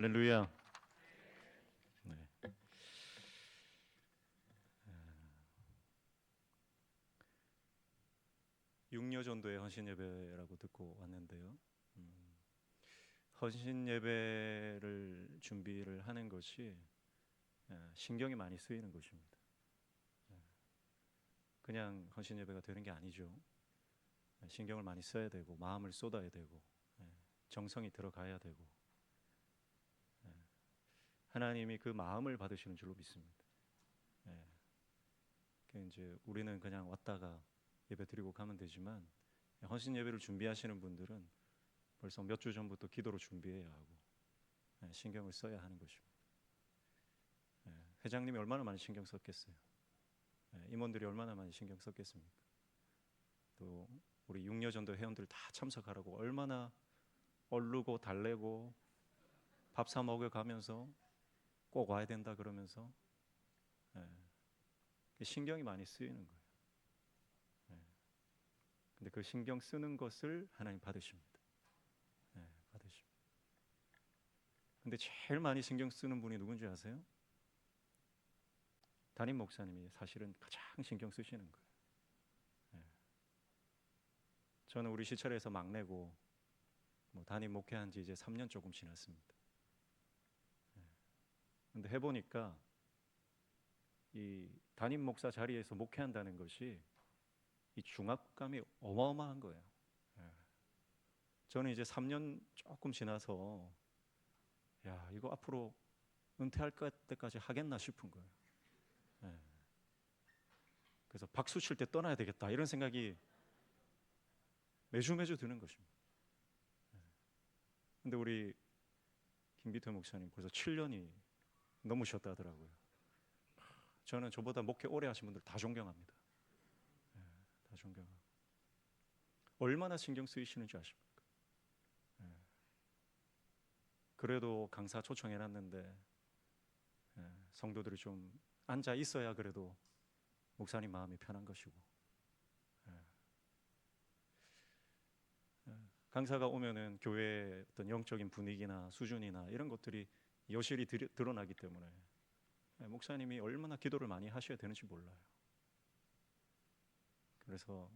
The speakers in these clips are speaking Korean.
할렐루야. 네. 육려전도의 헌신 예배라고 듣고 왔는데요. 헌신 예배를 준비를 하는 것이 신경이 많이 쓰이는 것입니다. 그냥 헌신 예배가 되는 게 아니죠. 신경을 많이 써야 되고 마음을 쏟아야 되고 정성이 들어가야 되고 하나님이 그 마음을 받으시는 줄로 믿습니다. 이제 우리는 그냥 왔다가 예배 드리고 가면 되지만 헌신 예배를 준비하시는 분들은 벌써 몇 주 전부터 기도로 준비해야 하고 신경을 써야 하는 것입니다. 회장님이 얼마나 많이 신경 썼겠어요. 임원들이 얼마나 많이 신경 썼겠습니까. 또 우리 육려전도 회원들 다 참석하라고 얼마나 얼르고 달래고 밥 사 먹여 가면서 꼭 와야 된다 그러면서 신경이 많이 쓰이는 거예요. 근데 그 신경 쓰는 것을 하나님 받으십니다. 받으십니다. 근데 제일 많이 신경 쓰는 분이 누군지 아세요? 담임 목사님이 사실은 가장 신경 쓰시는 거예요. 저는 우리 시찰에서 막내고 담임 목회한 지 이제 3년 조금 지났습니다. 근데 해보니까 이 담임 목사 자리에서 목회한다는 것이 이 중압감이 어마어마한 거예요. 저는 이제 3년 조금 지나서 야 이거 앞으로 은퇴할 때까지 하겠나 싶은 거예요. 그래서 박수 칠 때 떠나야 되겠다 이런 생각이 매주 드는 것입니다. 근데 우리 김기태 목사님 벌써 7년이 넘으셨다 하더라고요. 저는 저보다 목회 오래 하신 분들 다 존경합니다. 다 존경하고. 얼마나 신경 쓰이시는지 아십니까? 그래도 강사 초청해놨는데 성도들이 좀 앉아 있어야 그래도 목사님 마음이 편한 것이고 강사가 오면은 교회의 어떤 영적인 분위기나 수준이나 이런 것들이 여실히 드러나기 때문에 목사님이 얼마나 기도를 많이 하셔야 되는지 몰라요. 그래서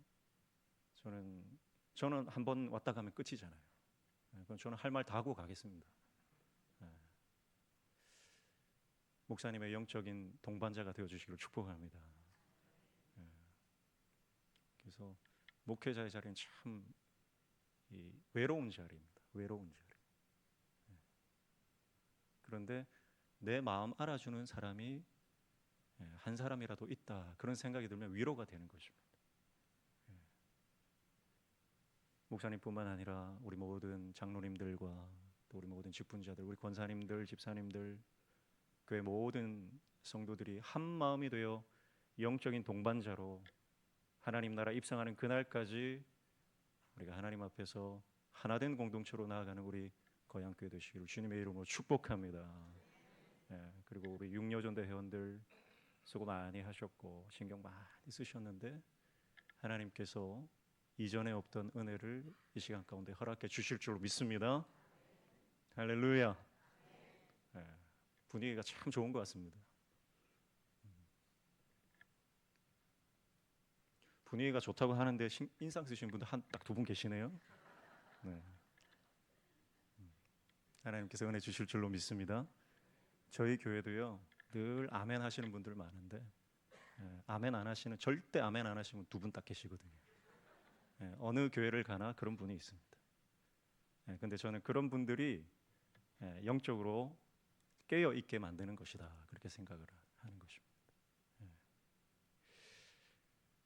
저는 한 번 왔다 가면 끝이잖아요. 그럼 저는 할 말 다 하고 가겠습니다. 목사님의 영적인 동반자가 되어주시기를 축복합니다. 그래서 목회자의 자리는 참 외로운 자리입니다. 외로운 자리. 그런데 내 마음 알아주는 사람이 한 사람이라도 있다 그런 생각이 들면 위로가 되는 것입니다. 목사님뿐만 아니라 우리 모든 장로님들과 또 우리 모든 직분자들, 우리 권사님들, 집사님들, 교회 모든 성도들이 한 마음이 되어 영적인 동반자로 하나님 나라 입성하는 그날까지 우리가 하나님 앞에서 하나된 공동체로 나아가는 우리 거양교회 되시기를 주님의 이름으로 축복합니다. 그리고 우리 육려전도 회원들 수고 많이 하셨고 신경 많이 쓰셨는데 하나님께서 이전에 없던 은혜를 이 시간 가운데 허락해 주실 줄로 믿습니다. 할렐루야. 분위기가 참 좋은 것 같습니다. 분위기가 좋다고 하는데 인상 쓰신 분들 딱 두 분 계시네요. 네. 하나님께서 은혜 주실 줄로 믿습니다. 저희 교회도요 늘 아멘 하시는 분들 많은데 아멘 안 하시는 절대 아멘 안 하시는 두 분 딱 계시거든요. 어느 교회를 가나 그런 분이 있습니다. 근데 저는 그런 분들이 영적으로 깨어 있게 만드는 것이다 그렇게 생각을 하는 것입니다.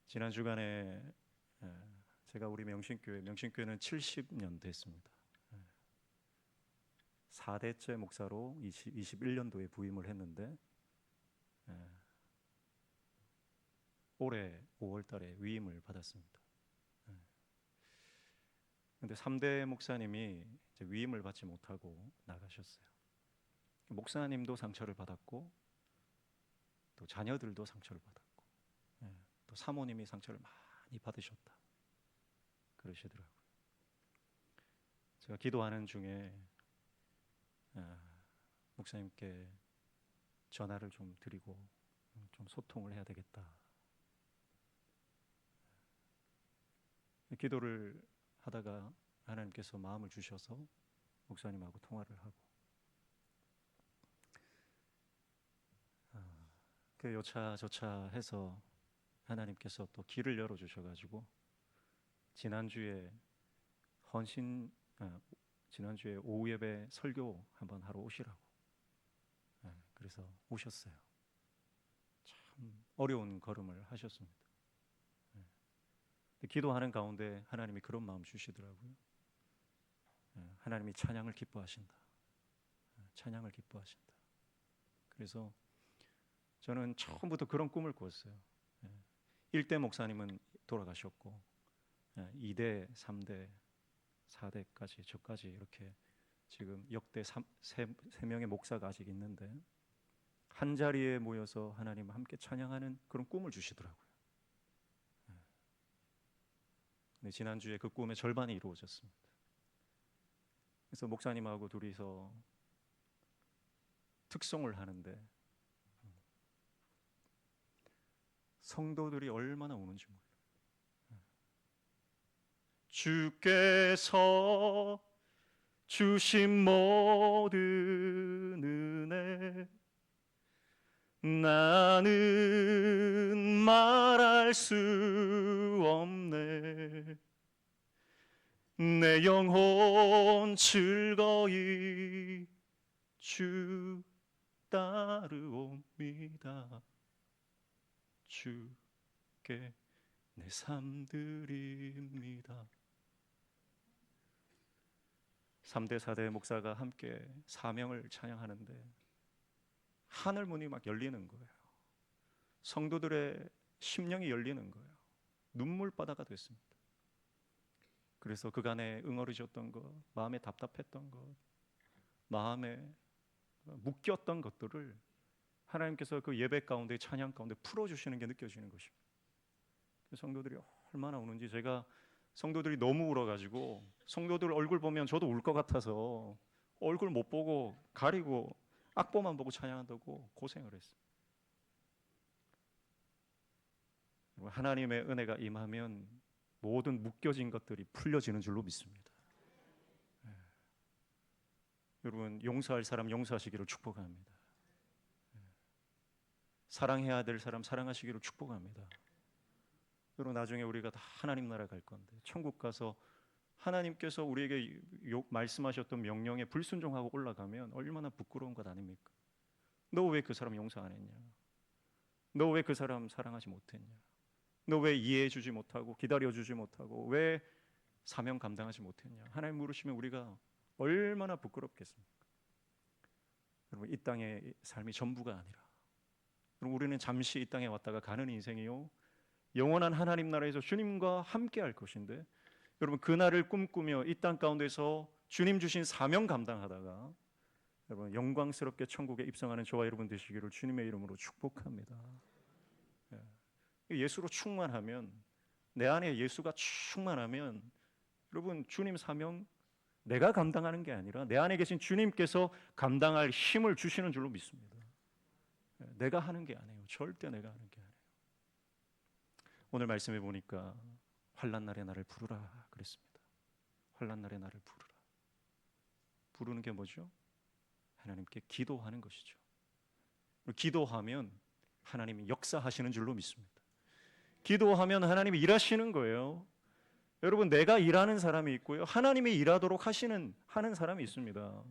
지난 주간에 제가 우리 명신교회는 70년 됐습니다. 4대째 목사로 21년도에 부임을 했는데 올해 5월 달에 위임을 받았습니다. 그런데 3대 목사님이 이제 위임을 받지 못하고 나가셨어요. 목사님도 상처를 받았고 또 자녀들도 상처를 받았고 또 사모님이 상처를 많이 받으셨다 그러시더라고요. 제가 기도하는 중에 목사님께 전화를 좀 드리고 좀 소통을 해야 되겠다. 기도를 하다가 하나님께서 마음을 주셔서 목사님하고 통화를 하고, 그 요차조차 해서 하나님께서 또 길을 열어주셔가지고 지난주에 헌신 지난주에 오후 예배 설교 한번 하러 오시라고, 그래서 오셨어요. 참 어려운 걸음을 하셨습니다. 기도하는 가운데 하나님이 그런 마음 주시더라고요. 하나님이 찬양을 기뻐하신다. 찬양을 기뻐하신다. 그래서 저는 처음부터 그런 꿈을 꿨어요. 1대 목사님은 돌아가셨고 2대, 3대, 4대까지 저까지 이렇게 지금 역대 3명의 목사가 아직 있는데 한 자리에 모여서 하나님과 함께 찬양하는 그런 꿈을 주시더라고요. 네, 지난주에 그 꿈의 절반이 이루어졌습니다. 그래서 목사님하고 둘이서 특송을 하는데 성도들이 얼마나 우는지 몰라요. 주께서 주신 모든 은혜 나는 말할 수 없네. 내 영혼 즐거이 주 따르옵니다. 주께 내 삶 드립니다. 3대 4대 목사가 함께 사명을 찬양하는데 하늘 문이 막 열리는 거예요. 성도들의 심령이 열리는 거예요. 눈물바다가 됐습니다. 그래서 그간에 응어리졌던 것, 마음에 답답했던 것, 마음에 묶였던 것들을 하나님께서 그 예배 가운데, 찬양 가운데 풀어주시는 게 느껴지는 것입니다. 성도들이 얼마나 우는지, 제가 성도들이 너무 울어가지고 성도들 얼굴 보면 저도 울 것 같아서 얼굴 못 보고 가리고 악보만 보고 찬양한다고 고생을 했어요. 하나님의 은혜가 임하면 모든 묶여진 것들이 풀려지는 줄로 믿습니다. 여러분, 용서할 사람 용서하시기를 축복합니다. 사랑해야 될 사람 사랑하시기를 축복합니다. 여러분, 나중에 우리가 다 하나님 나라 갈 건데 천국 가서 하나님께서 우리에게 말씀하셨던 명령에 불순종하고 올라가면 얼마나 부끄러운 것 아닙니까? 너 왜 그 사람 용서 안 했냐? 너 왜 그 사람 사랑하지 못했냐? 너 왜 이해해 주지 못하고 기다려 주지 못하고 왜 사명 감당하지 못했냐? 하나님 물으시면 우리가 얼마나 부끄럽겠습니까? 여러분, 이 땅의 삶이 전부가 아니라, 여러분, 우리는 잠시 이 땅에 왔다가 가는 인생이요, 영원한 하나님 나라에서 주님과 함께 할 것인데, 여러분, 그날을 꿈꾸며 이 땅 가운데서 주님 주신 사명 감당하다가 여러분 영광스럽게 천국에 입성하는 저와 여러분 되시기를 주님의 이름으로 축복합니다. 예수로 충만하면, 내 안에 예수가 충만하면 여러분, 주님 사명 내가 감당하는 게 아니라 내 안에 계신 주님께서 감당할 힘을 주시는 줄로 믿습니다. 내가 하는 게 아니에요. 절대 내가 하는 게 아니에요. 오늘 말씀해 보니까 환난 날에 나를 부르라 그랬습니다. 환난 날에 나를 부르라. 부르는 게 뭐죠? 하나님께 기도하는 것이죠. 기도하면 하나님이 역사하시는 줄로 믿습니다. 기도하면 하나님이 일하시는 거예요. 여러분, 내가 일하는 사람이 있고요, 하나님이 일하도록 하는 사람이 있습니다.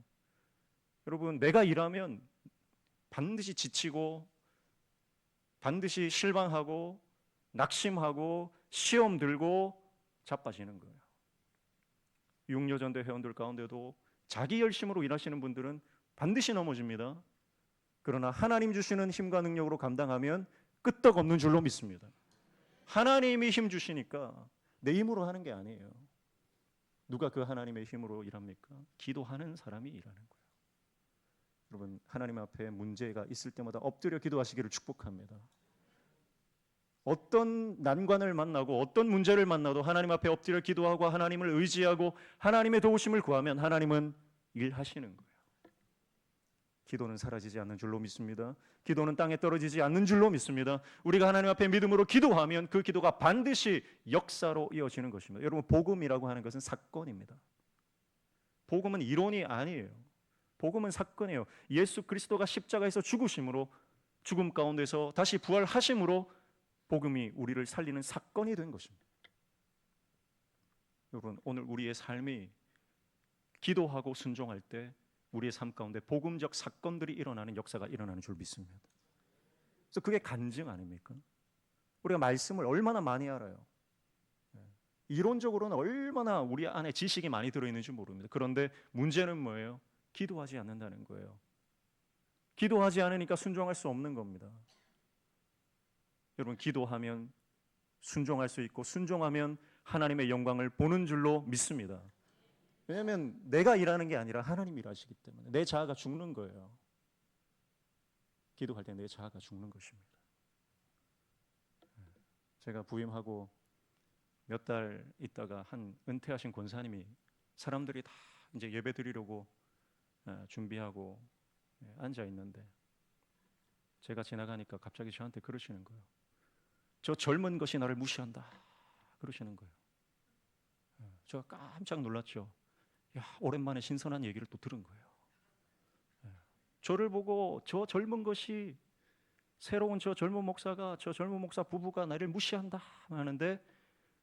여러분, 내가 일하면 반드시 지치고 반드시 실망하고 낙심하고 시험 들고 자빠지는 거예요. 육려전대 회원들 가운데도 자기 열심으로 일하시는 분들은 반드시 넘어집니다. 그러나 하나님 주시는 힘과 능력으로 감당하면 끄떡없는 줄로 믿습니다. 하나님이 힘 주시니까 내 힘으로 하는 게 아니에요. 누가 그 하나님의 힘으로 일합니까? 기도하는 사람이 일하는 거예요. 여러분, 하나님 앞에 문제가 있을 때마다 엎드려 기도하시기를 축복합니다. 어떤 난관을 만나고 어떤 문제를 만나도 하나님 앞에 엎드려 기도하고 하나님을 의지하고 하나님의 도우심을 구하면 하나님은 일하시는 거예요. 기도는 사라지지 않는 줄로 믿습니다. 기도는 땅에 떨어지지 않는 줄로 믿습니다. 우리가 하나님 앞에 믿음으로 기도하면 그 기도가 반드시 역사로 이어지는 것입니다. 여러분, 복음이라고 하는 것은 사건입니다. 복음은 이론이 아니에요. 복음은 사건이에요. 예수 그리스도가 십자가에서 죽으심으로, 죽음 가운데서 다시 부활하심으로 복음이 우리를 살리는 사건이 된 것입니다. 여러분, 오늘 우리의 삶이 기도하고 순종할 때 우리의 삶 가운데 복음적 사건들이 일어나는, 역사가 일어나는 줄 믿습니다. 그래서 그게 간증 아닙니까? 우리가 말씀을 얼마나 많이 알아요. 이론적으로는 얼마나 우리 안에 지식이 많이 들어있는지 모릅니다. 그런데 문제는 뭐예요? 기도하지 않는다는 거예요. 기도하지 않으니까 순종할 수 없는 겁니다. 여러분, 기도하면 순종할 수 있고, 순종하면 하나님의 영광을 보는 줄로 믿습니다. 왜냐하면 내가 일하는 게 아니라 하나님이 일하시기 때문에 내 자아가 죽는 거예요. 기도할 때 내 자아가 죽는 것입니다. 제가 부임하고 몇 달 있다가 한 은퇴하신 권사님이, 사람들이 다 이제 예배 드리려고 준비하고 앉아 있는데 제가 지나가니까 갑자기 저한테 그러시는 거예요. 저 젊은 것이 나를 무시한다 그러시는 거예요. 제가 깜짝 놀랐죠. 야, 오랜만에 신선한 얘기를 또 들은 거예요. 저를 보고 저 젊은 것이, 새로운 저 젊은 목사가, 저 젊은 목사 부부가 나를 무시한다 하는데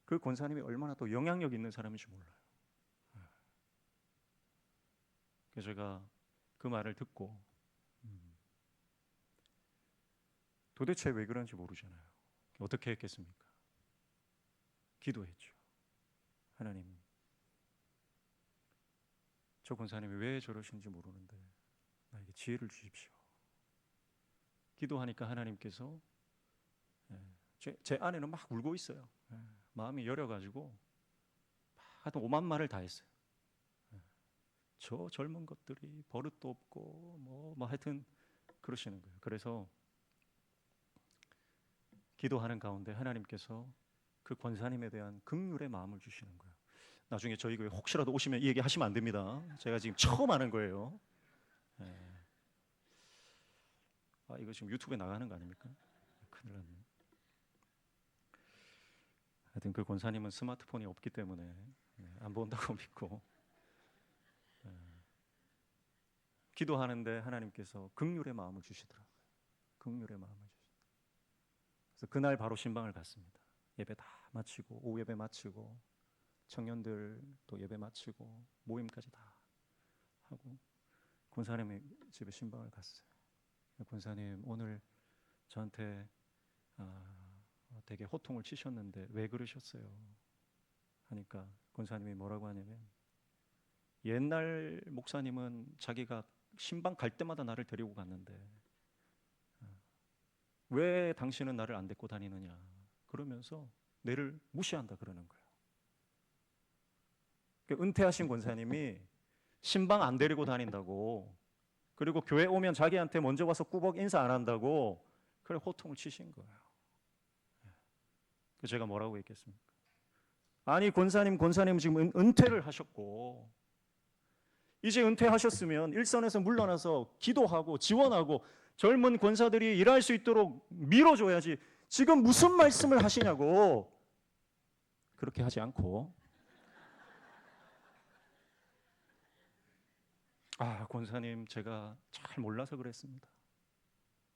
그 권사님이 얼마나 또 영향력 있는 사람인지 몰라요. 그래서 제가 그 말을 듣고 도대체 왜 그런지 모르잖아요. 어떻게 했겠습니까? 기도했죠. 하나님, 저 권사님이 왜 저러신지 모르는데 나에게 지혜를 주십시오. 기도하니까 하나님께서, 제 안에는 막 울고 있어요. 마음이 여려가지고 하여튼 오만 말을 다 했어요. 저 젊은 것들이 버릇도 없고 뭐 하여튼 그러시는 거예요. 그래서 기도하는 가운데 하나님께서 그 권사님에 대한 긍휼의 마음을 주시는 거예요. 나중에 저희 교회 혹시라도 오시면 이 얘기 하시면 안 됩니다. 제가 지금 처음 하는 거예요. 이거 지금 유튜브에 나가는 거 아닙니까? 큰일 났네. 하여튼 그 권사님은 스마트폰이 없기 때문에 안 본다고 믿고, 기도하는데 하나님께서 긍휼의 마음을 주시더라고요. 긍휼의 마음을 주시더라고요. 그래서 그날 바로 신방을 갔습니다. 예배 다 마치고, 오후 예배 마치고, 청년들 또 예배 마치고, 모임까지 다 하고 권사님의 집에 신방을 갔어요. 권사님, 오늘 저한테 되게 호통을 치셨는데 왜 그러셨어요? 하니까 권사님이 뭐라고 하냐면, 옛날 목사님은 자기가 신방 갈 때마다 나를 데리고 갔는데 왜 당신은 나를 안 데리고 다니느냐 그러면서 내를 무시한다 그러는 거예요. 은퇴하신 권사님이 신방 안 데리고 다닌다고, 그리고 교회 오면 자기한테 먼저 와서 꾸벅 인사 안 한다고 그래 호통을 치신 거예요. 그래서 제가 뭐라고 했겠습니까? 아니, 권사님 지금 은퇴를 하셨고, 이제 은퇴하셨으면 일선에서 물러나서 기도하고 지원하고 젊은 권사들이 일할 수 있도록 밀어줘야지 지금 무슨 말씀을 하시냐고. 그렇게 하지 않고, 권사님, 제가 잘 몰라서 그랬습니다.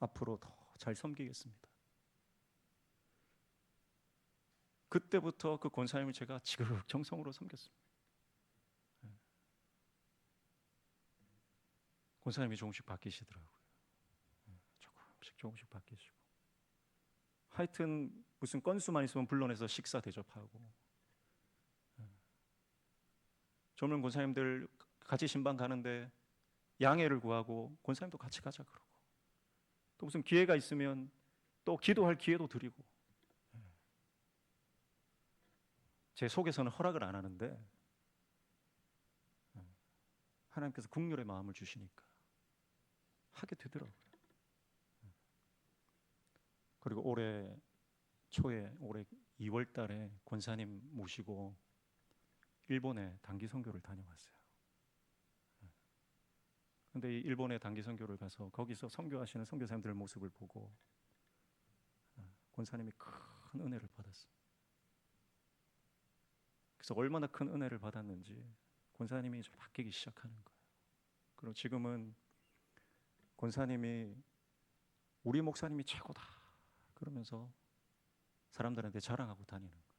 앞으로 더 잘 섬기겠습니다. 그때부터 그 권사님을 제가 지극정성으로 섬겼습니다. 권사님이 조금씩 바뀌시더라고요. 조금씩 바뀌시고, 하여튼 무슨 건수만 있으면 불러내서 식사 대접하고, 젊은 권사님들 같이 신방 가는데 양해를 구하고 권사님도 같이 가자 그러고, 또 무슨 기회가 있으면 또 기도할 기회도 드리고, 제 속에서는 허락을 안 하는데 하나님께서 긍휼의 마음을 주시니까 하게 되더라고요. 그리고 올해 초에, 올해 2월 달에 권사님 모시고 일본에 단기 선교를 다녀왔어요. 근데 이 일본의 단기 선교를 가서 거기서 선교하시는 선교사님들 모습을 보고 권사님이 큰 은혜를 받았어요. 그래서 얼마나 큰 은혜를 받았는지 권사님이 좀 바뀌기 시작하는 거예요. 그리고 지금은 권사님이 우리 목사님이 최고다 그러면서 사람들한테 자랑하고 다니는 거예요.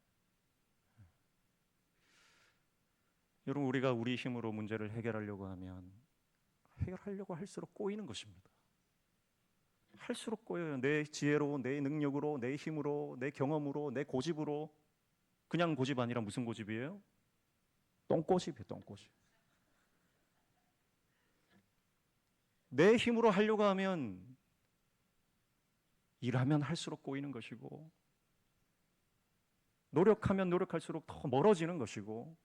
여러분, 우리가 우리 힘으로 문제를 해결하려고 하면 해결하려고 할수록 꼬이는 것입니다. 할수록 꼬여요. 내 지혜로, 내 능력으로, 내 힘으로, 내 경험으로, 내 고집으로. 그냥 고집 아니라 무슨 고집이에요? 똥고집이에요. 똥고집. 내 힘으로 하려고 하면 일하면 할수록 꼬이는 것이고, 노력하면 노력할수록 더 멀어지는 것이고,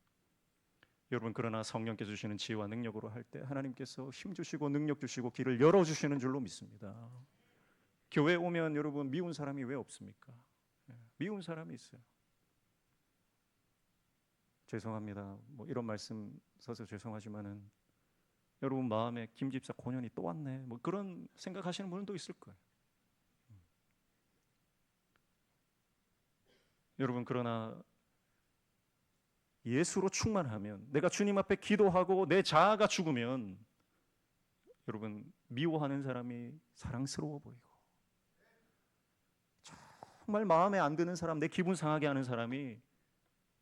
여러분, 그러나 성령께서 주시는 지혜와 능력으로 할 때 하나님께서 힘 주시고 능력 주시고 길을 열어주시는 줄로 믿습니다. 교회 오면 여러분, 미운 사람이 왜 없습니까? 미운 사람이 있어요. 죄송합니다. 뭐 이런 말씀 써서 죄송하지만은 여러분 마음에 김 집사 고년이 또 왔네, 뭐 그런 생각하시는 분은 또 있을 거예요. 여러분, 그러나 예수로 충만하면, 내가 주님 앞에 기도하고 내 자아가 죽으면 여러분, 미워하는 사람이 사랑스러워 보이고, 정말 마음에 안 드는 사람, 내 기분 상하게 하는 사람이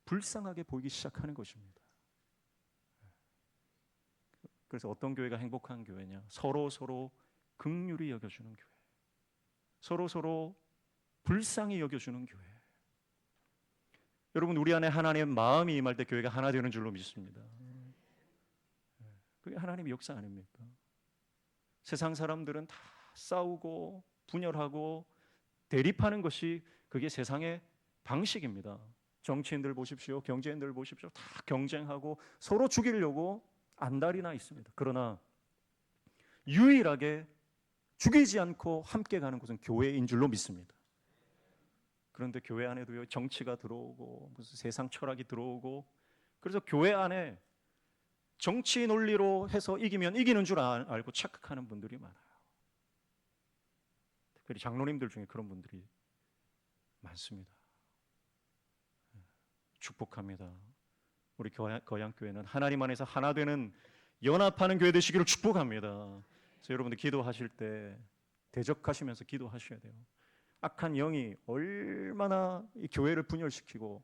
불쌍하게 보이기 시작하는 것입니다. 그래서 어떤 교회가 행복한 교회냐? 서로 긍휼히 여겨주는 교회, 서로 불쌍히 여겨주는 교회. 여러분, 우리 안에 하나님의 마음이 임할 때 교회가 하나 되는 줄로 믿습니다. 그게 하나님의 역사 아닙니까? 세상 사람들은 다 싸우고 분열하고 대립하는 것이 그게 세상의 방식입니다. 정치인들 보십시오, 경제인들 보십시오, 다 경쟁하고 서로 죽이려고 안달이나 있습니다. 그러나 유일하게 죽이지 않고 함께 가는 곳은 교회인 줄로 믿습니다. 그런데 교회 안에도요, 정치가 들어오고 무슨 세상 철학이 들어오고, 그래서 교회 안에 정치 논리로 해서 이기면 이기는 줄 알고 착각하는 분들이 많아요. 특별히 장로님들 중에 그런 분들이 많습니다. 축복합니다. 우리 거양교회는 하나님 안에서 하나 되는 연합하는 교회 되시기를 축복합니다. 그래서 여러분들 기도하실 때 대적하시면서 기도하셔야 돼요. 악한 영이 얼마나 이 교회를 분열시키고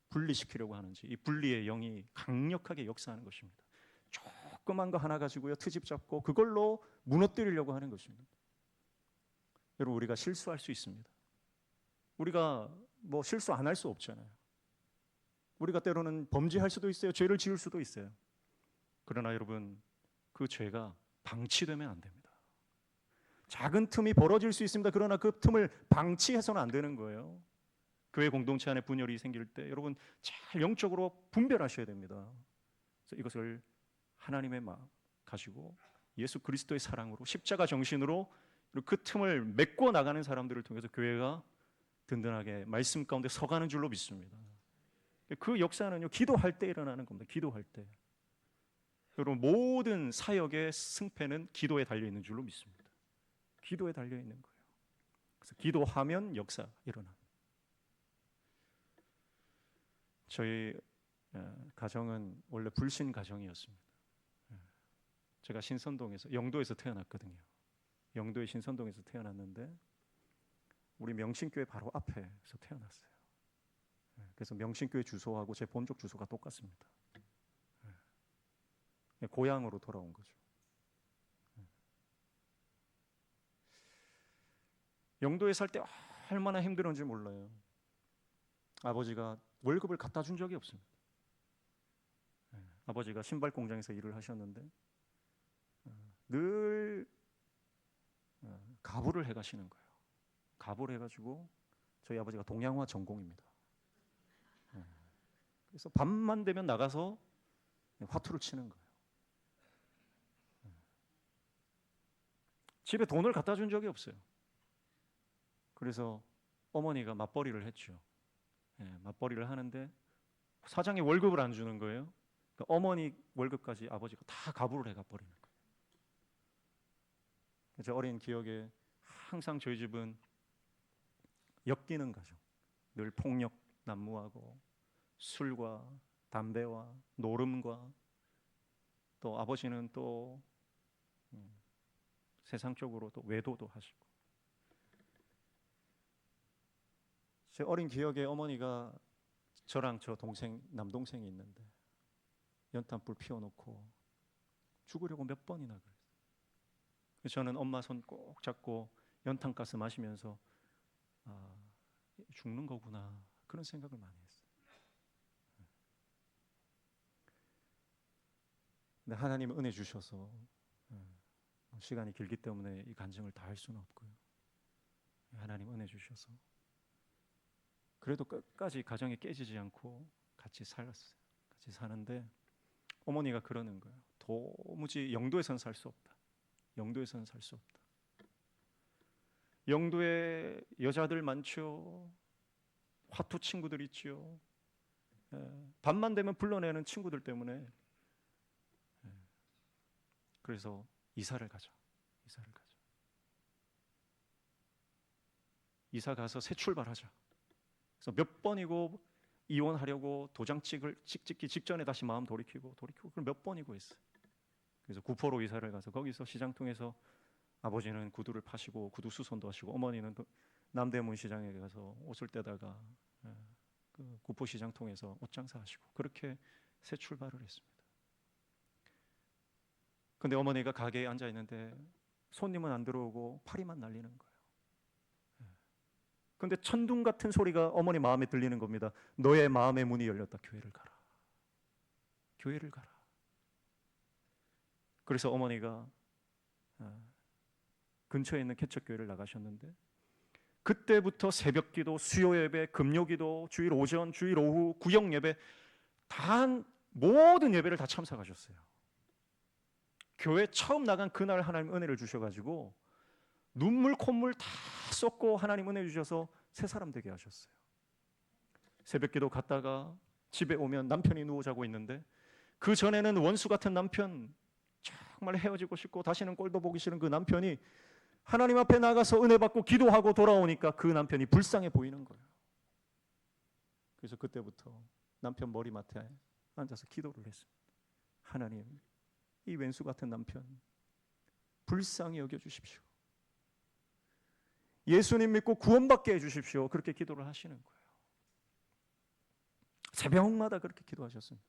분리시키려고 하는지, 이 분리의 영이 강력하게 역사하는 것입니다. 조그만 거 하나 가지고요, 트집 잡고 그걸로 무너뜨리려고 하는 것입니다. 여러분, 우리가 실수할 수 있습니다. 우리가 뭐 실수 안 할 수 없잖아요. 우리가 때로는 범죄할 수도 있어요. 죄를 지을 수도 있어요. 그러나 여러분, 그 죄가 방치되면 안 됩니다. 작은 틈이 벌어질 수 있습니다. 그러나 그 틈을 방치해서는 안 되는 거예요. 교회 공동체 안에 분열이 생길 때 여러분 잘 영적으로 분별하셔야 됩니다. 그래서 이것을 하나님의 마음 가지고 예수 그리스도의 사랑으로, 십자가 정신으로 그 틈을 메꿔 나가는 사람들을 통해서 교회가 든든하게 말씀 가운데 서가는 줄로 믿습니다. 그 역사는요, 기도할 때 일어나는 겁니다. 기도할 때. 여러분, 모든 사역의 승패는 기도에 달려 있는 줄로 믿습니다. 기도에 달려 있는 거예요. 그래서 기도하면 역사 일어납니다. 저희 가정은 원래 불신 가정이었습니다. 제가 신선동에서, 영도에서 태어났거든요. 영도의 신선동에서 태어났는데 우리 명신교회 바로 앞에서 태어났어요. 그래서 명신교회 주소하고 제 본족 주소가 똑같습니다. 고향으로 돌아온 거죠. 영도에 살 때 얼마나 힘들었는지 몰라요. 아버지가 월급을 갖다 준 적이 없습니다. 아버지가 신발 공장에서 일을 하셨는데 늘 가부를 해가시는 거예요. 가부를 해가지고 저희 아버지가 동양화 전공입니다. 그래서 밤만 되면 나가서 화투를 치는 거예요. 집에 돈을 갖다 준 적이 없어요. 그래서 어머니가 맞벌이를 했죠. 맞벌이를 하는데 사장이 월급을 안 주는 거예요. 그러니까 어머니 월급까지 아버지가 다 가부를 해가 버리는 거예요. 저 어린 기억에 항상 저희 집은 엮이는 가정, 늘 폭력 난무하고 술과 담배와 노름과 또 아버지는 또 세상적으로 또 외도도 하시고, 제 어린 기억에 어머니가 저랑 저 동생, 남동생이 있는데 연탄불 피워놓고 죽으려고 몇 번이나 그랬어요. 그래서 저는 엄마 손 꼭 잡고 연탄가스 마시면서 아, 죽는 거구나 그런 생각을 많이 했어요. 근데 하나님은 은혜 주셔서 시간이 길기 때문에 이 간증을 다 할 수는 없고요. 하나님 은혜 주셔서 그래도 끝까지 가정이 깨지지 않고 같이 살았어요. 같이 사는데 어머니가 그러는 거예요. 도무지 영도에선 살 수 없다. 영도에선 살 수 없다. 영도에 여자들 많죠. 화투 친구들 있죠. 밤만 되면 불러내는 친구들 때문에 그래서 이사를 가자. 이사를 가자. 이사 가서 새 출발하자. 그래서 몇 번이고 이혼하려고 도장 찍기 직전에 다시 마음 돌이키고 그걸 몇 번이고 했어요. 그래서 구포로 이사를 가서 거기서 시장통에서 아버지는 구두를 파시고 구두 수선도 하시고 어머니는 남대문 시장에 가서 옷을 떼다가 그 구포 시장통에서 옷 장사하시고 그렇게 새 출발을 했습니다. 근데 어머니가 가게에 앉아 있는데 손님은 안 들어오고 파리만 날리는 거예요. 근데 천둥 같은 소리가 어머니 마음에 들리는 겁니다. 너의 마음의 문이 열렸다. 교회를 가라. 교회를 가라. 그래서 어머니가 근처에 있는 개척교회를 나가셨는데 그때부터 새벽기도, 수요예배, 금요기도, 주일 오전, 주일 오후, 구역예배 모든 예배를 다 참석하셨어요. 교회 처음 나간 그날 하나님 은혜를 주셔가지고 눈물 콧물 다 쏟고 하나님 은혜 주셔서 새 사람 되게 하셨어요. 새벽기도 갔다가 집에 오면 남편이 누워 자고 있는데 그 전에는 원수 같은 남편, 정말 헤어지고 싶고 다시는 꼴도 보기 싫은 그 남편이 하나님 앞에 나가서 은혜 받고 기도하고 돌아오니까 그 남편이 불쌍해 보이는 거예요. 그래서 그때부터 남편 머리맡에 앉아서 기도를 했습니다. 하나님, 이 왼수 같은 남편 불쌍히 여겨주십시오. 예수님 믿고 구원받게 해주십시오. 그렇게 기도를 하시는 거예요. 새벽마다 그렇게 기도하셨습니다.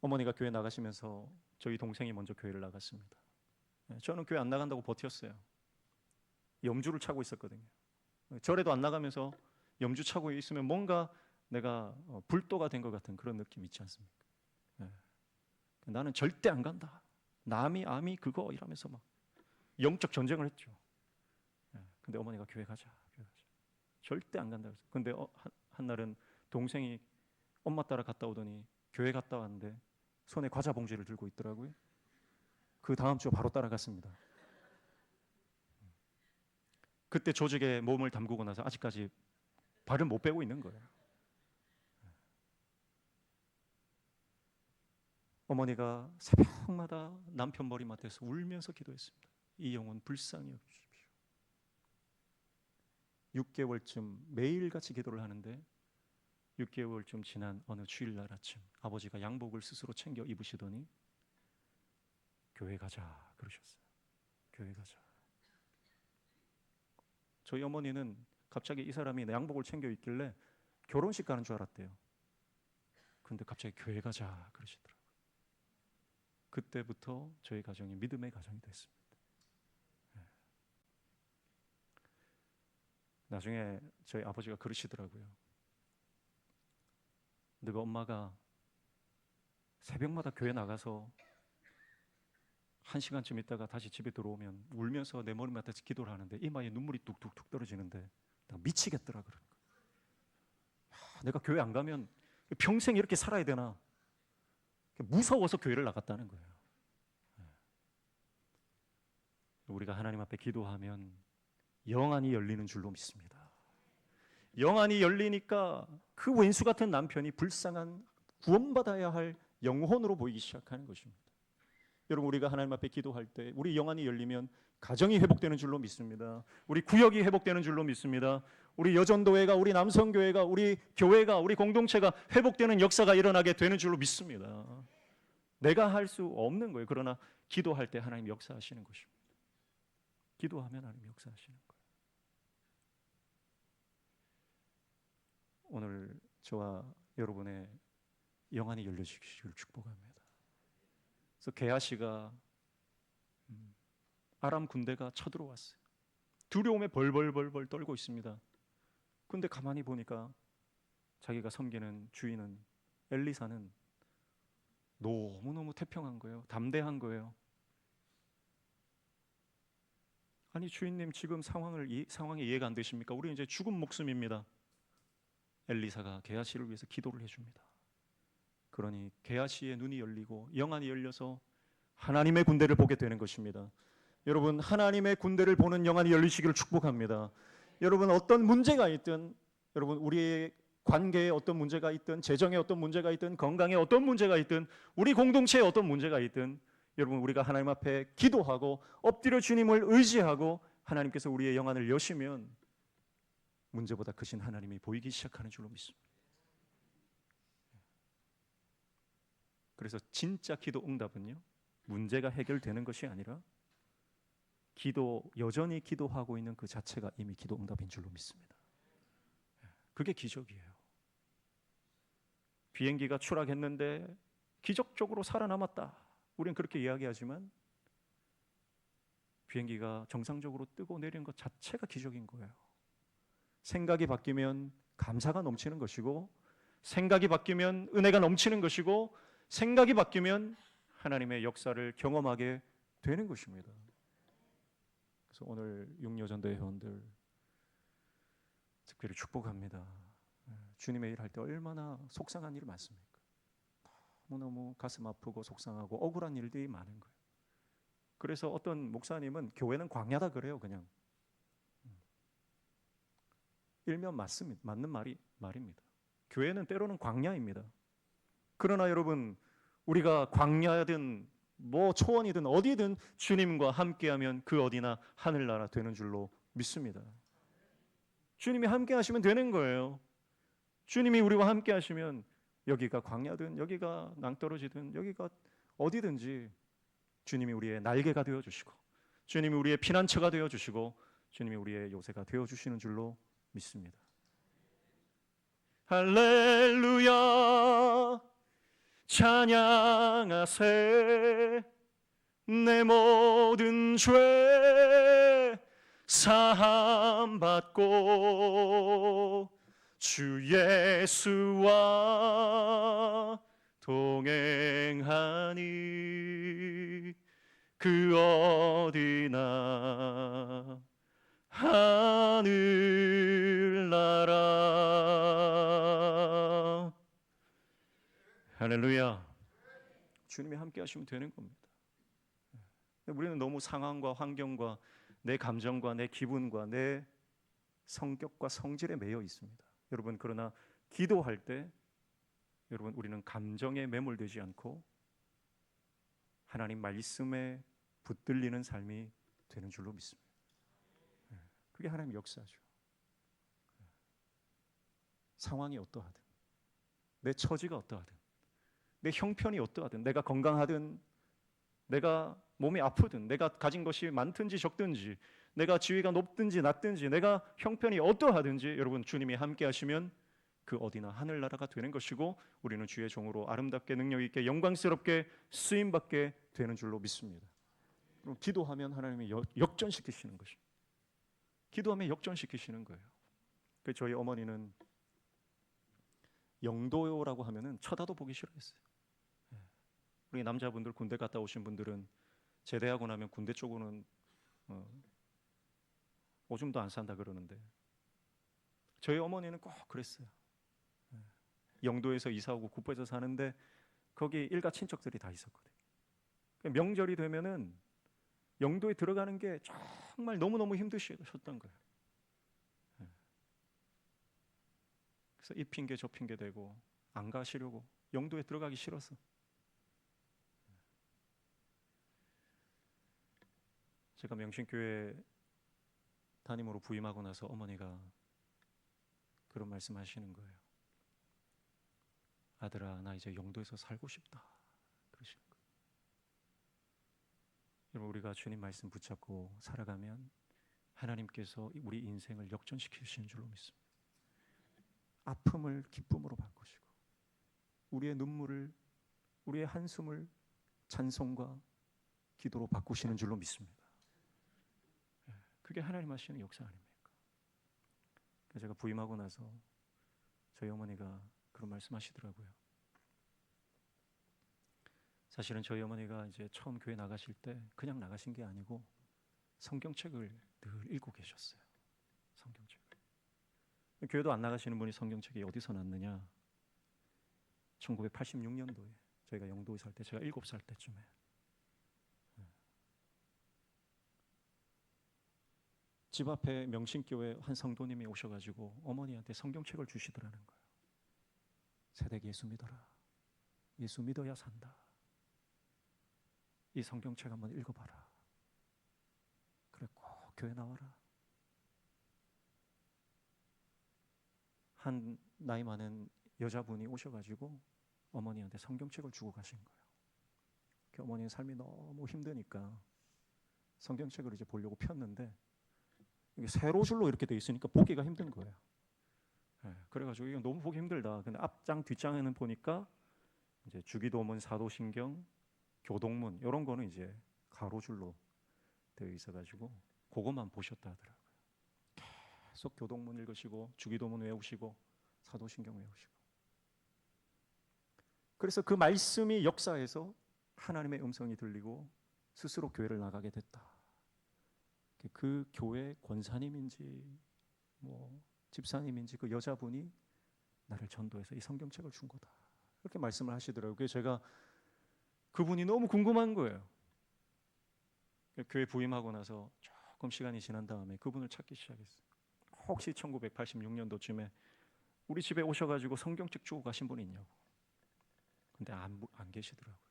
어머니가 교회 나가시면서 저희 동생이 먼저 교회를 나갔습니다. 저는 교회 안 나간다고 버텼어요. 염주를 차고 있었거든요. 절에도 안 나가면서 염주 차고 있으면 뭔가 내가 불도가 된 것 같은 그런 느낌 있지 않습니까? 나는 절대 안 간다. 남이 암이 그거 이러면서 막 영적 전쟁을 했죠. 근데 어머니가 교회 가자, 교회 가자. 절대 안 간다 그랬어요. 근데 한날은 동생이 엄마 따라 갔다 오더니 교회 갔다 왔는데 손에 과자 봉지를 들고 있더라고요. 그 다음 주 바로 따라갔습니다. 그때 조직에 몸을 담그고 나서 아직까지 발을 못 빼고 있는 거예요. 어머니가 새벽마다 남편 머리맡에서 울면서 기도했습니다. 이 영혼 불쌍히 여기십시오. 6개월쯤 매일같이 기도를 하는데 6개월쯤 지난 어느 주일날 아침 아버지가 양복을 스스로 챙겨 입으시더니 교회 가자 그러셨어요. 교회 가자. 저희 어머니는 갑자기 이 사람이 양복을 챙겨 입길래 결혼식 가는 줄 알았대요. 근데 갑자기 교회 가자 그러시더라고요. 그때부터 저희 가정이 믿음의 가정이 됐습니다. 나중에 저희 아버지가 그러시더라고요. 너가 엄마가 새벽마다 교회 나가서 1시간쯤 있다가 다시 집에 들어오면 울면서 내 머리맡에서 기도를 하는데 이마에 눈물이 뚝뚝뚝 떨어지는데 내가 미치겠더라 그러는 거예요. 내가 교회 안 가면 평생 이렇게 살아야 되나 무서워서 교회를 나갔다는 거예요. 우리가 하나님 앞에 기도하면 영안이 열리는 줄로 믿습니다. 영안이 열리니까 그 왼수 같은 남편이 불쌍한 구원받아야 할 영혼으로 보이기 시작하는 것입니다. 여러분, 우리가 하나님 앞에 기도할 때 우리 영안이 열리면 가정이 회복되는 줄로 믿습니다. 우리 구역이 회복되는 줄로 믿습니다. 우리 여전도회가, 우리 남성교회가, 우리 교회가, 우리 공동체가 회복되는 역사가 일어나게 되는 줄로 믿습니다. 내가 할 수 없는 거예요. 그러나 기도할 때 하나님 역사하시는 것입니다. 기도하면 하나님 역사하시는 거예요. 오늘 저와 여러분의 영안이 열려지기를 축복합니다. 그래서 게하시가 아람 군대가 쳐들어왔어요. 두려움에 벌벌벌벌 떨고 있습니다. 근데 가만히 보니까 자기가 섬기는 주인은, 엘리사는 너무너무 태평한 거예요. 담대한 거예요. 아니 주인님, 지금 상황이 이해가 안 되십니까? 우리 이제 죽은 목숨입니다. 엘리사가 게하시를 위해서 기도를 해줍니다. 그러니 게하시의 눈이 열리고 영안이 열려서 하나님의 군대를 보게 되는 것입니다. 여러분, 하나님의 군대를 보는 영안이 열리시기를 축복합니다. 여러분, 어떤 문제가 있든, 여러분 우리의 관계에 어떤 문제가 있든, 재정에 어떤 문제가 있든, 건강에 어떤 문제가 있든, 우리 공동체에 어떤 문제가 있든, 여러분 우리가 하나님 앞에 기도하고 엎드려 주님을 의지하고 하나님께서 우리의 영안을 여시면 문제보다 크신 하나님이 보이기 시작하는 줄로 믿습니다. 그래서 진짜 기도 응답은요, 문제가 해결되는 것이 아니라 여전히 기도하고 있는 그 자체가 이미 기도 응답인 줄로 믿습니다. 그게 기적이에요. 비행기가 추락했는데 기적적으로 살아남았다, 우리는 그렇게 이야기하지만 비행기가 정상적으로 뜨고 내리는 것 자체가 기적인 거예요. 생각이 바뀌면 감사가 넘치는 것이고, 생각이 바뀌면 은혜가 넘치는 것이고, 생각이 바뀌면 하나님의 역사를 경험하게 되는 것입니다. 그래서 오늘 육려전도회 회원들 특별히 축복합니다. 주님의 일 할 때 얼마나 속상한 일이 많습니까? 너무너무 가슴 아프고 속상하고 억울한 일들이 많은 거예요. 그래서 어떤 목사님은 교회는 광야다 그래요. 그냥 일면 맞습니다. 맞는 말입니다. 교회는 때로는 광야입니다. 그러나 여러분, 우리가 광야든 뭐 초원이든 어디든 주님과 함께하면 그 어디나 하늘나라 되는 줄로 믿습니다. 주님이 함께 하시면 되는 거예요. 주님이 우리와 함께 하시면 여기가 광야든 여기가 낭떠러지든 여기가 어디든지 주님이 우리의 날개가 되어주시고, 주님이 우리의 피난처가 되어주시고, 주님이 우리의 요새가 되어주시는 줄로 믿습니다. 할렐루야 찬양하세. 내 모든 죄 사함받고 주 예수와 동행하니 그 어디나 하늘나라. 할렐루야. 주님이 함께 하시면 되는 겁니다. 우리는 너무 상황과 환경과 내 감정과 내 기분과 내 성격과 성질에 매여 있습니다. 여러분, 그러나 기도할 때 여러분, 우리는 감정에 매몰되지 않고 하나님 말씀에 붙들리는 삶이 되는 줄로 믿습니다. 그게 하나님의 역사죠. 상황이 어떠하든, 내 처지가 어떠하든, 내 형편이 어떠하든, 내가 건강하든 내가 몸이 아프든, 내가 가진 것이 많든지 적든지, 내가 지위가 높든지 낮든지, 내가 형편이 어떠하든지 여러분, 주님이 함께 하시면 그 어디나 하늘나라가 되는 것이고, 우리는 주의 종으로 아름답게 능력 있게 영광스럽게 쓰임받게 되는 줄로 믿습니다. 그럼 기도하면 하나님이 역전시키시는 것입니다. 기도하면 역전시키시는 거예요. 그래서 저희 어머니는 영도라고 하면은 쳐다도 보기 싫어했어요. 우리 남자분들, 군대 갔다 오신 분들은 제대하고 나면 군대 쪽으로는 오줌도 안 싼다 그러는데, 저희 어머니는 꼭 그랬어요. 영도에서 이사 오고 국부에서 사는데 거기 일가 친척들이 다 있었거든요. 명절이 되면은 영도에 들어가는 게 정말 너무너무 힘드셨던 거예요. 그래서 이 핑계 저 핑계 대고 안 가시려고, 영도에 들어가기 싫어서. 제가 명신교회 담임으로 부임하고 나서 어머니가 그런 말씀하시는 거예요. 아들아, 나 이제 영도에서 살고 싶다 그러시는 거예요. 여러분, 우리가 주님 말씀 붙잡고 살아가면 하나님께서 우리 인생을 역전시키시는 줄로 믿습니다. 아픔을 기쁨으로 바꾸시고 우리의 눈물을, 우리의 한숨을 찬송과 기도로 바꾸시는 줄로 믿습니다. 그게 하나님 하시는 역사 아닙니까? 제가 부임하고 나서 저희 어머니가 그런 말씀하시더라고요. 사실은 저희 어머니가 이제 처음 교회 나가실 때 그냥 나가신 게 아니고 성경책을 늘 읽고 계셨어요. 성경책을. 교회도 안 나가시는 분이 성경책이 어디서 났느냐? 1986년도에 저희가 영도에 살 때, 제가 7살 때쯤에 집 앞에 명신교회 한 성도님이 오셔가지고 어머니한테 성경책을 주시더라는 거예요. 새댁 예수 믿어라. 예수 믿어야 산다. 이 성경책 한번 읽어봐라. 그래, 꼭 교회 나와라. 한 나이 많은 여자분이 오셔가지고 어머니한테 성경책을 주고 가신 거예요. 어머니의 삶이 너무 힘드니까 성경책을 이제 보려고 폈는데 이게 세로줄로 이렇게 돼 있으니까 보기가 힘든 거예요. 그래가지고 이거 너무 보기 힘들다. 근데 앞장 뒷장에는 보니까 이제 주기도문, 사도신경, 교동문 이런 거는 이제 가로줄로 되어 있어가지고 그것만 보셨다 하더라고요. 계속 교동문 읽으시고 주기도문 외우시고 사도신경 외우시고. 그래서 그 말씀이 역사에서 하나님의 음성이 들리고 스스로 교회를 나가게 됐다. 그 교회 권사님인지 뭐 집사님인지 그 여자분이 나를 전도해서 이 성경책을 준 거다. 이렇게 말씀을 하시더라고요. 그래서 제가 그분이 너무 궁금한 거예요. 교회 부임하고 나서 조금 시간이 지난 다음에 그분을 찾기 시작했어요. 혹시 1986년도쯤에 우리 집에 오셔가지고 성경책 주고 가신 분이 있냐고. 근데 안 계시더라고요.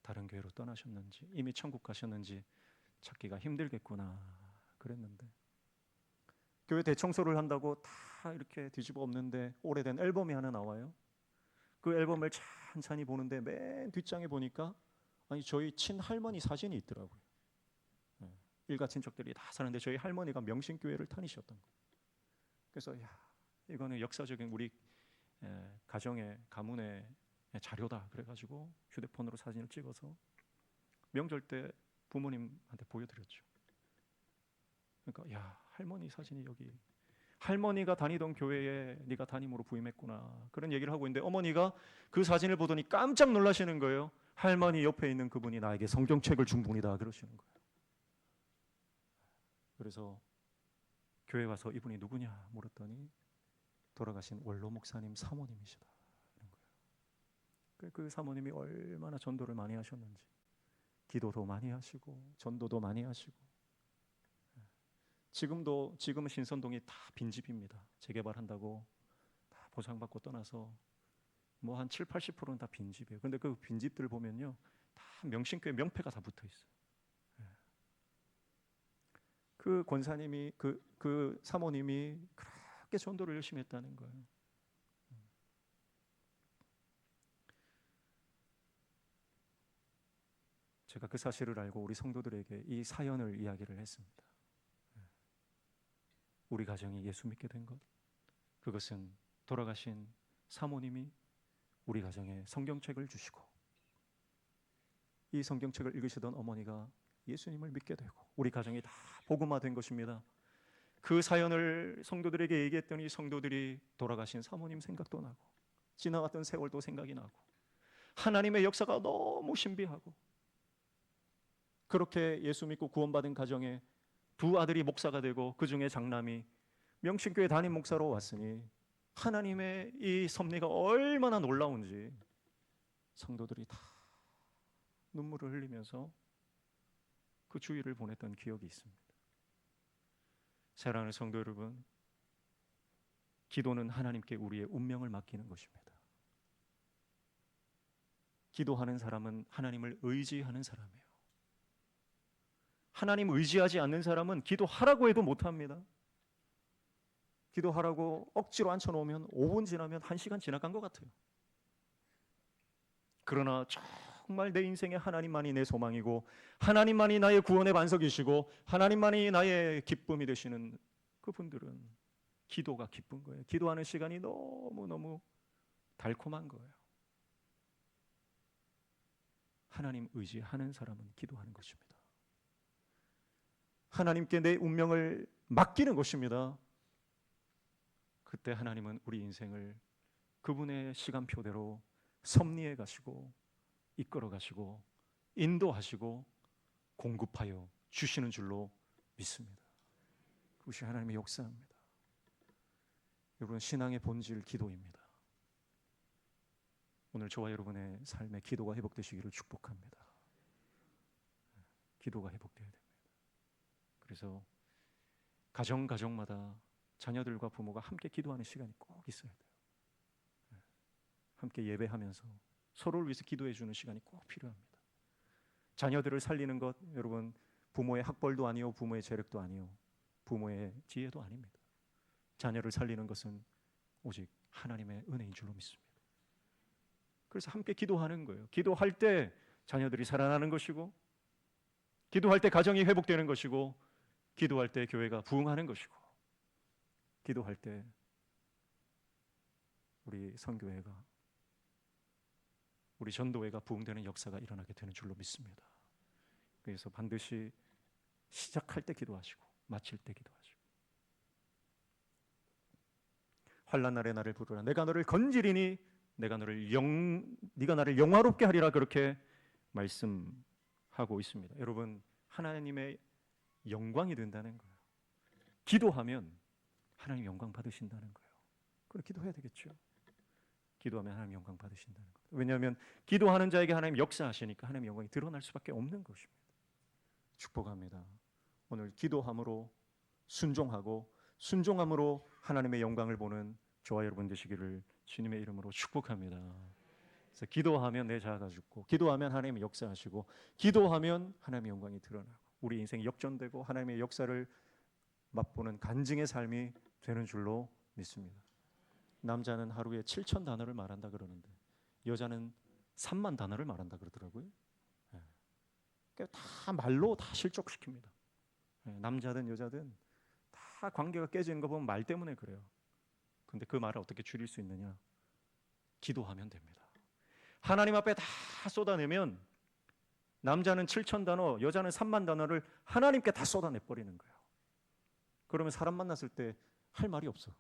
다른 교회로 떠나셨는지 이미 천국 가셨는지 찾기가 힘들겠구나 그랬는데, 교회 대청소를 한다고 다 이렇게 뒤집어 엎는데 오래된 앨범이 하나 나와요. 그 앨범을 찬찬히 보는데 맨 뒷장에 보니까 아니 저희 친할머니 사진이 있더라고요. 일가 친척들이 다 사는데 저희 할머니가 명신교회를 다니셨던 거예요. 그래서 야, 이거는 역사적인 우리 가정의 가문의 자료다 그래가지고 휴대폰으로 사진을 찍어서 명절 때 부모님한테 보여드렸죠. 그러니까 야, 할머니 사진이 여기, 할머니가 다니던 교회에 네가 담임으로 부임했구나 그런 얘기를 하고 있는데 어머니가 그 사진을 보더니 깜짝 놀라시는 거예요. 할머니 옆에 있는 그분이 나에게 성경책을 준 분이다 그러시는 거예요. 그래서 교회 와서 이분이 누구냐 물었더니 돌아가신 원로 목사님 사모님이시다 그런 거예요. 그 사모님이 얼마나 전도를 많이 하셨는지, 기도도 많이 하시고 전도도 많이 하시고, 지금은 신선동이 다 빈집입니다. 재개발한다고 다 보상받고 떠나서 뭐 한 7, 80%는 다 빈집이에요. 근데 그 빈집들 보면요 다 명신교회 명패가 다 붙어 있어요. 그 권사님이 그 사모님이 그렇게 전도를 열심히 했다는 거예요. 제가 그 사실을 알고 우리 성도들에게 이 사연을 이야기를 했습니다. 우리 가정이 예수 믿게 된 것, 그것은 돌아가신 사모님이 우리 가정에 성경책을 주시고 이 성경책을 읽으시던 어머니가 예수님을 믿게 되고 우리 가정이 다 복음화된 것입니다. 그 사연을 성도들에게 얘기했더니 성도들이 돌아가신 사모님 생각도 나고 지나갔던 세월도 생각이 나고 하나님의 역사가 너무 신비하고, 그렇게 예수 믿고 구원받은 가정에 두 아들이 목사가 되고 그 중에 장남이 명신교회 담임 목사로 왔으니 하나님의 이 섭리가 얼마나 놀라운지 성도들이 다 눈물을 흘리면서 그 주일을 보냈던 기억이 있습니다. 사랑하는 성도 여러분, 기도는 하나님께 우리의 운명을 맡기는 것입니다. 기도하는 사람은 하나님을 의지하는 사람이에요. 하나님 의지하지 않는 사람은 기도하라고 해도 못합니다. 기도하라고 억지로 앉혀놓으면 5분 지나면 1시간 지나간 것 같아요. 그러나 정말 내 인생에 하나님만이 내 소망이고 하나님만이 나의 구원의 반석이시고 하나님만이 나의 기쁨이 되시는 그분들은 기도가 기쁜 거예요. 기도하는 시간이 너무너무 달콤한 거예요. 하나님 의지하는 사람은 기도하는 것입니다. 하나님께 내 운명을 맡기는 것입니다. 그때 하나님은 우리 인생을 그분의 시간표대로 섭리해 가시고 이끌어 가시고 인도하시고 공급하여 주시는 줄로 믿습니다. 그것이 하나님의 역사입니다. 여러분, 신앙의 본질 기도입니다. 오늘 저와 여러분의 삶에 기도가 회복되시기를 축복합니다. 기도가 회복되어야 됩니다. 그래서 가정마다 자녀들과 부모가 함께 기도하는 시간이 꼭 있어야 돼요. 함께 예배하면서 서로를 위해서 기도해 주는 시간이 꼭 필요합니다. 자녀들을 살리는 것, 여러분, 부모의 학벌도 아니요, 부모의 재력도 아니요, 부모의 지혜도 아닙니다. 자녀를 살리는 것은 오직 하나님의 은혜인 줄로 믿습니다. 그래서 함께 기도하는 거예요. 기도할 때 자녀들이 살아나는 것이고, 기도할 때 가정이 회복되는 것이고, 기도할 때 교회가 부흥하는 것이고, 기도할 때 우리 선교회가, 우리 전도회가 부흥되는 역사가 일어나게 되는 줄로 믿습니다. 그래서 반드시 시작할 때 기도하시고 마칠 때 기도하시고, 환난 날에 나를 부르라, 내가 너를 건지리니 네가 나를 영화롭게 하리라, 그렇게 말씀하고 있습니다. 여러분, 하나님의 영광이 된다는 거예요. 기도하면 하나님 영광 받으신다는 거예요. 그럼 기도해야 되겠죠. 기도하면 하나님 영광 받으신다는 거예요. 왜냐하면 기도하는 자에게 하나님 역사하시니까 하나님 영광이 드러날 수밖에 없는 것입니다. 축복합니다. 오늘 기도함으로 순종하고 순종함으로 하나님의 영광을 보는 저와 여러분 되시기를 주님의 이름으로 축복합니다. 그래서 기도하면 내 자아가 죽고, 기도하면 하나님의 역사하시고, 기도하면 하나님의 영광이 드러나고, 우리 인생이 역전되고 하나님의 역사를 맛보는 간증의 삶이 되는 줄로 믿습니다. 남자는 하루에 7천 단어를 말한다 그러는데 여자는 3만 단어를 말한다 그러더라고요. 다 말로 다 실족시킵니다. 남자든 여자든 다 관계가 깨지는 거 보면 말 때문에 그래요. 근데 그 말을 어떻게 줄일 수 있느냐? 기도하면 됩니다. 하나님 앞에 다 쏟아내면 남자는 7천 단어, 여자는 3만 단어를 하나님께 다 쏟아내버리는 거예요. 그러면 사람 만났을 때 할 말이 없어.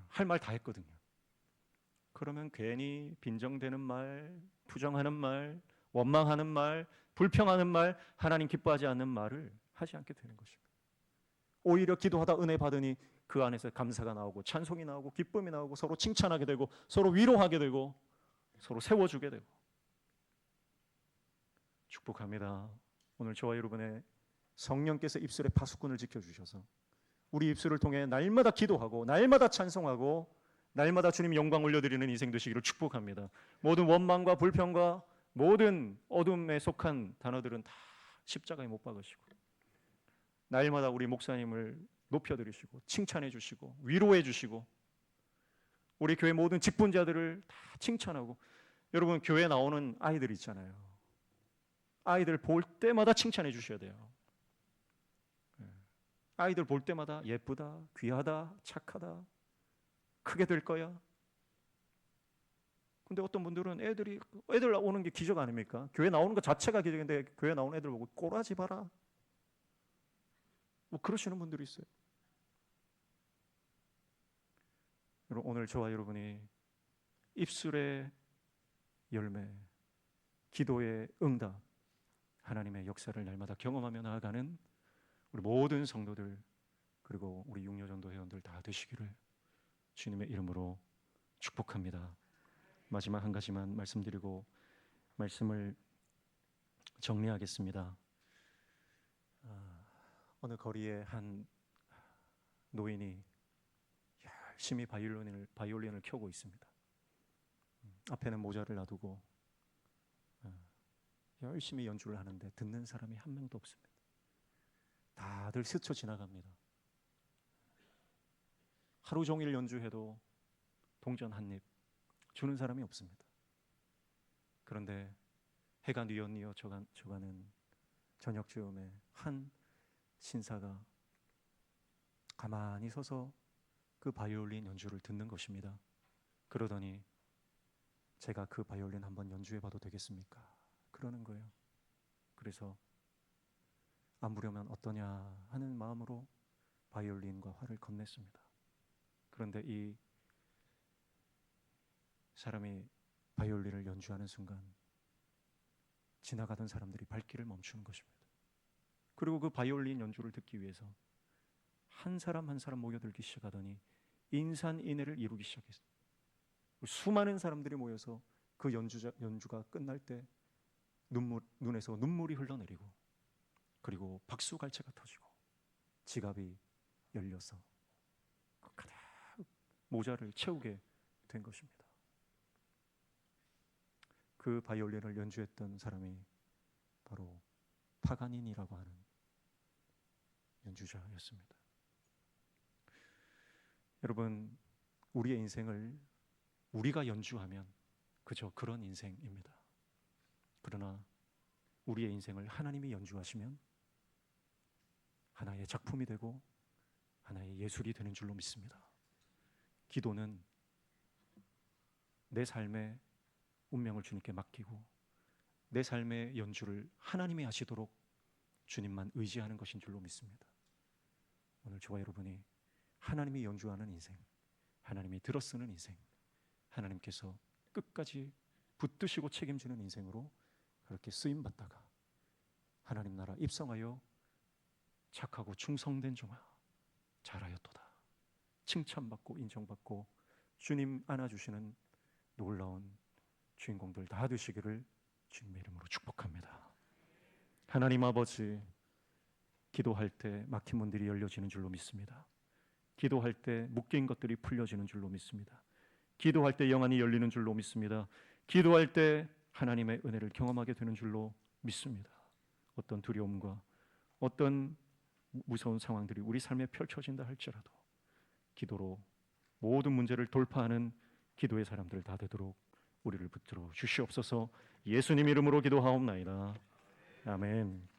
할 말 다 했거든요. 그러면 괜히 빈정대는 말, 부정하는 말, 원망하는 말, 불평하는 말, 하나님 기뻐하지 않는 말을 하지 않게 되는 것입니다. 오히려 기도하다 은혜 받으니 그 안에서 감사가 나오고 찬송이 나오고 기쁨이 나오고 서로 칭찬하게 되고 서로 위로하게 되고 서로 세워주게 되고. 축복합니다. 오늘 저와 여러분의 성령께서 입술의 파수꾼을 지켜주셔서 우리 입술을 통해 날마다 기도하고 날마다 찬송하고 날마다 주님 영광 올려드리는 인생 되시기를 축복합니다. 모든 원망과 불평과 모든 어둠에 속한 단어들은 다 십자가에 못 박으시고 날마다 우리 목사님을 높여드리시고 칭찬해 주시고 위로해 주시고 우리 교회 모든 직분자들을 다 칭찬하고. 여러분, 교회 나오는 아이들 있잖아요. 아이들 볼 때마다 칭찬해 주셔야 돼요. 아이들 볼 때마다 예쁘다, 귀하다, 착하다, 크게 될 거야. 근데 어떤 분들은 애들 오는 게 기적 아닙니까? 교회 나오는 것 자체가 기적인데 교회 나오는 애들 보고 꼬라지 봐라, 뭐 그러시는 분들이 있어요. 여러분, 오늘 저와 여러분이 입술의 열매, 기도의 응답, 하나님의 역사를 날마다 경험하며 나아가는 우리 모든 성도들 그리고 우리 육려전도 회원들 다 되시기를 주님의 이름으로 축복합니다. 마지막 한 가지만 말씀드리고 말씀을 정리하겠습니다. 어느 거리에 한 노인이 열심히 바이올린을 켜고 있습니다. 앞에는 모자를 놔두고 열심히 연주를 하는데 듣는 사람이 한 명도 없습니다. 다들 스쳐 지나갑니다. 하루 종일 연주해도 동전 한 입 주는 사람이 없습니다. 그런데 해가 뉘엿뉘엿 져가는 저녁쯤에 한 신사가 가만히 서서 그 바이올린 연주를 듣는 것입니다. 그러더니 제가 그 바이올린 한번 연주해 봐도 되겠습니까? 그러는 거예요. 그래서 안 부려면 어떠냐 하는 마음으로 바이올린과 활을 건넸습니다. 그런데 이 사람이 바이올린을 연주하는 순간 지나가던 사람들이 발길을 멈추는 것입니다. 그리고 그 바이올린 연주를 듣기 위해서 한 사람 한 사람 모여들기 시작하더니 인산인해를 이루기 시작했어요. 수많은 사람들이 모여서 그 연주가 끝날 때 눈에서 눈물이 흘러내리고, 그리고 박수갈채가 터지고 지갑이 열려서 가득 모자를 채우게 된 것입니다. 그 바이올린을 연주했던 사람이 바로 파가니니라고 하는 연주자였습니다. 여러분, 우리의 인생을 우리가 연주하면 그저 그런 인생입니다. 그러나 우리의 인생을 하나님이 연주하시면 하나의 작품이 되고 하나의 예술이 되는 줄로 믿습니다. 기도는 내 삶의 운명을 주님께 맡기고 내 삶의 연주를 하나님이 하시도록 주님만 의지하는 것인 줄로 믿습니다. 오늘 저와 여러분이 하나님이 연주하는 인생, 하나님이 들어쓰는 인생, 하나님께서 끝까지 붙드시고 책임지는 인생으로 그렇게 쓰임받다가 하나님 나라 입성하여 착하고 충성된 종아 잘하였도다 칭찬받고 인정받고 주님 안아주시는 놀라운 주인공들 다 되시기를 주님의 이름으로 축복합니다. 하나님 아버지, 기도할 때 막힌 문들이 열려지는 줄로 믿습니다. 기도할 때 묶인 것들이 풀려지는 줄로 믿습니다. 기도할 때 영안이 열리는 줄로 믿습니다. 기도할 때 하나님의 은혜를 경험하게 되는 줄로 믿습니다. 어떤 두려움과 어떤 무서운 상황들이 우리 삶에 펼쳐진다 할지라도 기도로 모든 문제를 돌파하는 기도의 사람들 다 되도록 우리를 붙들어 주시옵소서. 예수님 이름으로 기도하옵나이다. 아멘.